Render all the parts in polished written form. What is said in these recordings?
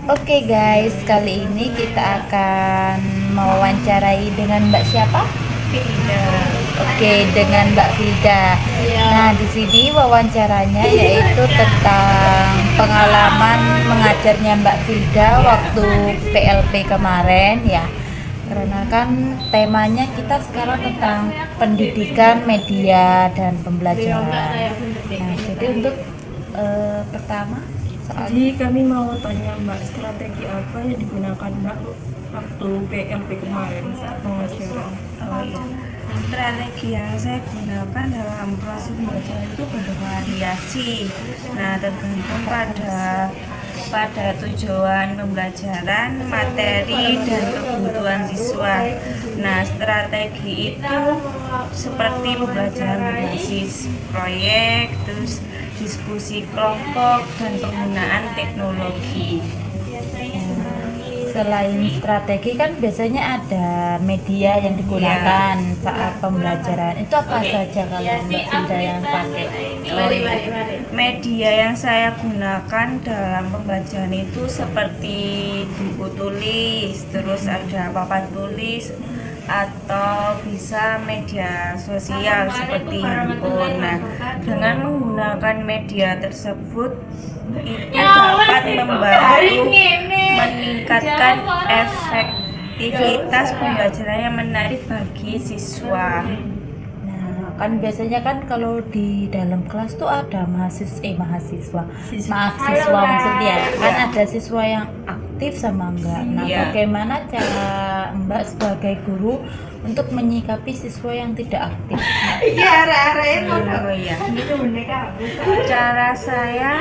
Oke guys, kali ini kita akan mewawancarai dengan Mbak siapa? Frida. Oke, dengan Mbak Frida. Nah, di sini wawancaranya yaitu tentang pengalaman mengajarnya Mbak Frida waktu PLP kemarin ya. Karena kan temanya kita sekarang tentang pendidikan, media, dan pembelajaran. Nah, jadi untuk pertama Jadi kami mau tanya Mbak, strategi apa yang digunakan Mbak waktu PLP kemarin saat pengajaran? Oh iya, strategi yang saya gunakan dalam proses belajar itu bervariasi. Nah, tergantung pada tujuan pembelajaran, materi, dan kebutuhan siswa. Nah, strategi itu seperti pembelajaran berbasis proyek, terus diskusi kelompok, dan penggunaan teknologi. Selain strategi kan biasanya ada media yang digunakan saat pembelajaran. Itu apa saja kalau Mbak Frida yang pakai? Oh iya. Media yang saya gunakan dalam pembelajaran itu seperti buku tulis, terus ada papan tulis, atau bisa media sosial seperti handphone. Nah, dengan menggunakan media tersebut itu dapat membantu meningkatkan efektivitas pembelajaran yang menarik bagi siswa. Nah, kan biasanya kan kalau di dalam kelas tuh ada mahasiswa. Maaf, siswa maksudnya. Kan ada siswa yang aktif sama enggak. Nah, Iya. bagaimana cara Mbak sebagai guru untuk menyikapi siswa yang tidak aktif? Oh iya. Cara saya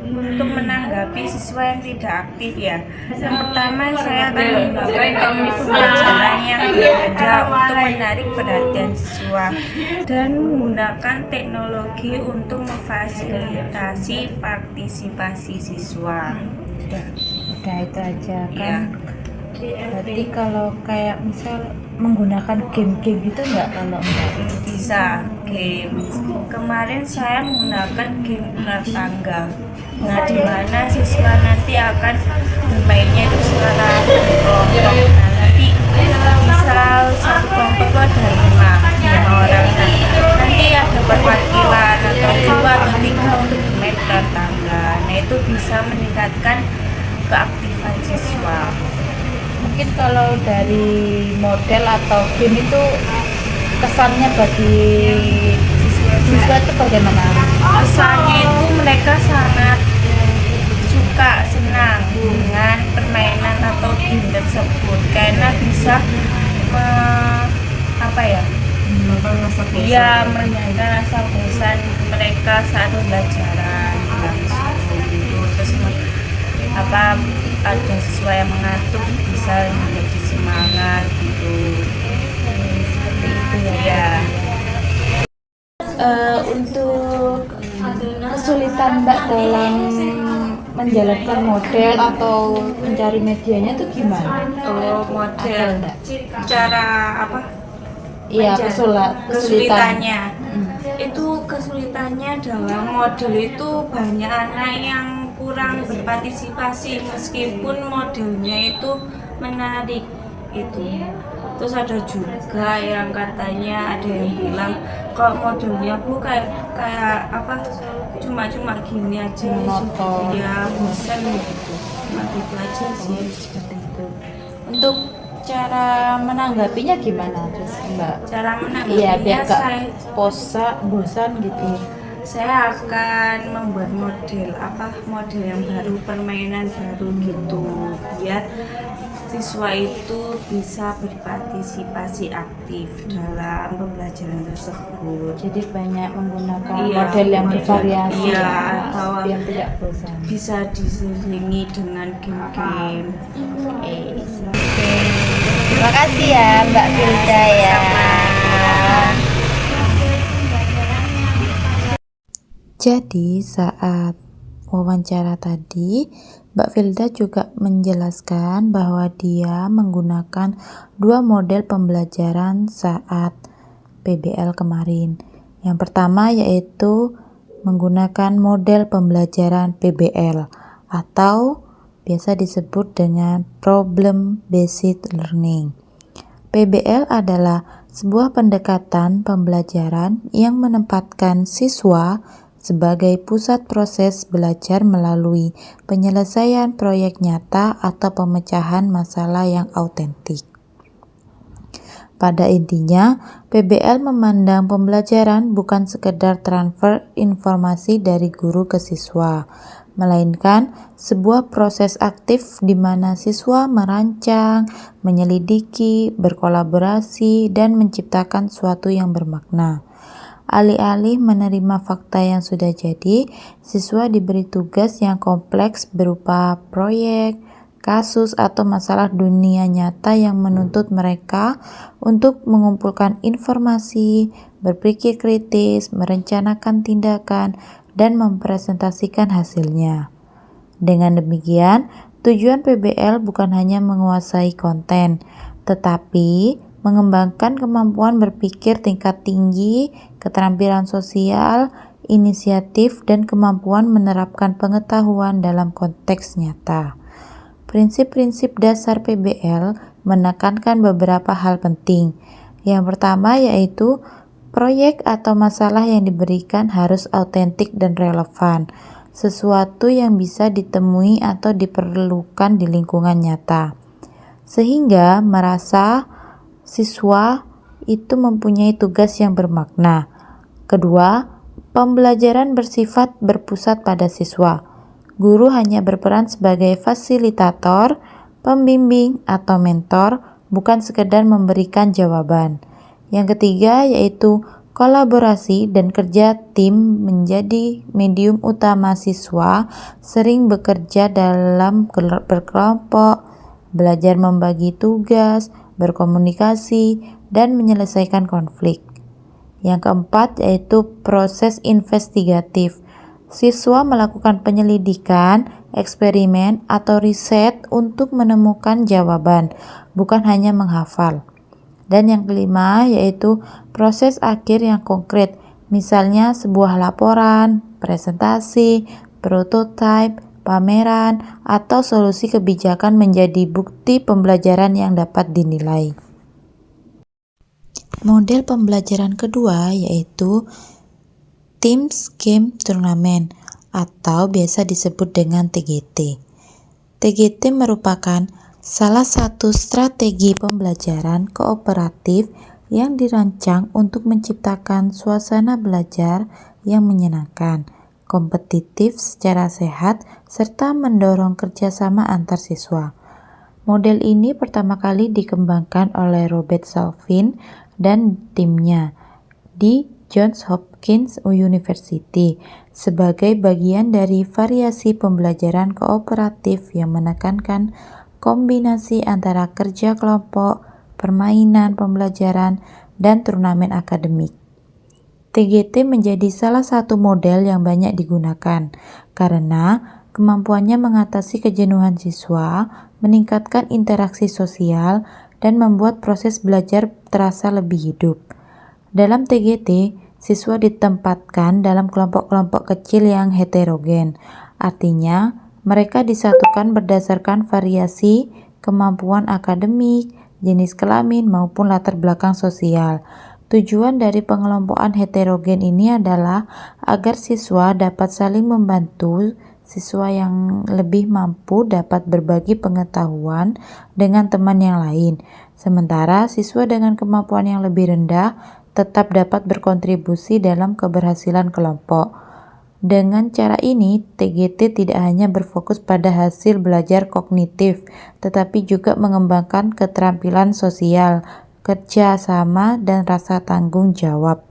untuk menanggapi siswa yang tidak aktif ya. Yang pertama saya akan menggunakan teknik pembelajaran yang berbeda untuk menarik perhatian siswa dan menggunakan teknologi untuk memfasilitasi partisipasi siswa. Udah itu aja Iya. kan. Berarti kalau kayak misal menggunakan game-game gitu enggak kalau enggak? Bisa game. Kemarin saya menggunakan game ular tangga. Nah, di mana siswa nanti akan bermainnya itu secara kelompok. Nah, nanti misal satu kelompok itu ada lima orang. Nah, nanti ada perwakilan atau dua atau tiga untuk bermain ular tangga. Nah, itu bisa meningkatkan keaktifan siswa. Mungkin kalau dari model atau game itu kesannya bagi siswa itu bagaimana? Kesannya itu mereka sangat suka, senang dengan permainan atau game tersebut karena bisa meredakan rasa bosan mereka saat pembelajaran langsung gitu. Terus ada siswa yang mengantuk bisa menjadi semangat gitu. Seperti itu ya. Untuk kesulitan Mbak dalam menjalankan model atau mencari medianya itu gimana? Oh, model. Ada enggak? Cara apa? Iya, Kesulitannya. Itu kesulitannya dalam model itu banyak anak yang kurang berpartisipasi meskipun modelnya itu menarik itu. Terus ada juga yang katanya ada yang bilang kok modelnya Bu kayak cuma gini aja Monoton. ya bosan gitu. Cuma gitu aja sih. Seperti itu. Untuk cara menanggapinya gimana terus Mbak? Cara Iya, biar menanggapinya gak bosan gitu. saya akan membuat model yang baru, permainan baru gitu biar siswa itu bisa berpartisipasi aktif dalam pembelajaran tersebut. Jadi banyak menggunakan Iya, model yang bervariasi iya, ya, atau biar tidak bosan. Bisa diselingi dengan game-game. Oke. kasih ya Mbak Filda ya. Jadi saat wawancara tadi, Mbak Filda juga menjelaskan bahwa dia menggunakan dua model pembelajaran saat PBL kemarin. Yang pertama yaitu menggunakan model pembelajaran PBL atau biasa disebut dengan Problem Based Learning. PBL adalah sebuah pendekatan pembelajaran yang menempatkan siswa sebagai pusat proses belajar melalui penyelesaian proyek nyata atau pemecahan masalah yang autentik. Pada intinya, PBL memandang pembelajaran bukan sekedar transfer informasi dari guru ke siswa, melainkan sebuah proses aktif di mana siswa merancang, menyelidiki, berkolaborasi, dan menciptakan sesuatu yang bermakna. Alih-alih menerima fakta yang sudah jadi, siswa diberi tugas yang kompleks berupa proyek, kasus, atau masalah dunia nyata yang menuntut mereka untuk mengumpulkan informasi, berpikir kritis, merencanakan tindakan, dan mempresentasikan hasilnya. Dengan demikian, tujuan PBL bukan hanya menguasai konten, tetapi mengembangkan kemampuan berpikir tingkat tinggi, keterampilan sosial, inisiatif, dan kemampuan menerapkan pengetahuan dalam konteks nyata. Prinsip-prinsip dasar PBL menekankan beberapa hal penting. Yang pertama yaitu proyek atau masalah yang diberikan harus autentik dan relevan, sesuatu yang bisa ditemui atau diperlukan di lingkungan nyata, sehingga merasa siswa itu mempunyai tugas yang bermakna. Kedua, pembelajaran bersifat berpusat pada siswa. Guru hanya berperan sebagai fasilitator, pembimbing, atau mentor, bukan sekedar memberikan jawaban. Yang ketiga yaitu kolaborasi dan kerja tim menjadi medium utama. Siswa sering bekerja dalam berkelompok, belajar membagi tugas, berkomunikasi, dan menyelesaikan konflik. Yang keempat yaitu proses investigatif. Siswa melakukan penyelidikan, eksperimen, atau riset untuk menemukan jawaban, bukan hanya menghafal. Dan yang kelima yaitu proses akhir yang konkret, misalnya sebuah laporan, presentasi, prototipe, pameran, atau solusi kebijakan menjadi bukti pembelajaran yang dapat dinilai. Model pembelajaran kedua yaitu Teams Game Tournament atau biasa disebut dengan TGT. TGT merupakan salah satu strategi pembelajaran kooperatif yang dirancang untuk menciptakan suasana belajar yang menyenangkan, kompetitif secara sehat, serta mendorong kerjasama antar siswa. Model ini pertama kali dikembangkan oleh Robert Salvin dan timnya di Johns Hopkins University sebagai bagian dari variasi pembelajaran kooperatif yang menekankan kombinasi antara kerja kelompok, permainan pembelajaran, dan turnamen akademik. TGT menjadi salah satu model yang banyak digunakan karena kemampuannya mengatasi kejenuhan siswa, meningkatkan interaksi sosial, dan membuat proses belajar terasa lebih hidup. Dalam TGT, siswa ditempatkan dalam kelompok-kelompok kecil yang heterogen. Artinya, mereka disatukan berdasarkan variasi kemampuan akademik, jenis kelamin, maupun latar belakang sosial. Tujuan dari pengelompokan heterogen ini adalah agar siswa dapat saling membantu. Siswa yang lebih mampu dapat berbagi pengetahuan dengan teman yang lain, sementara siswa dengan kemampuan yang lebih rendah tetap dapat berkontribusi dalam keberhasilan kelompok. Dengan cara ini, TGT tidak hanya berfokus pada hasil belajar kognitif, tetapi juga mengembangkan keterampilan sosial, kerja sama, dan rasa tanggung jawab.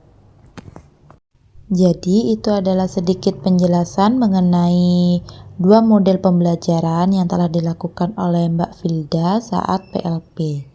Jadi itu adalah sedikit penjelasan mengenai dua model pembelajaran yang telah dilakukan oleh Mbak Filda saat PLP.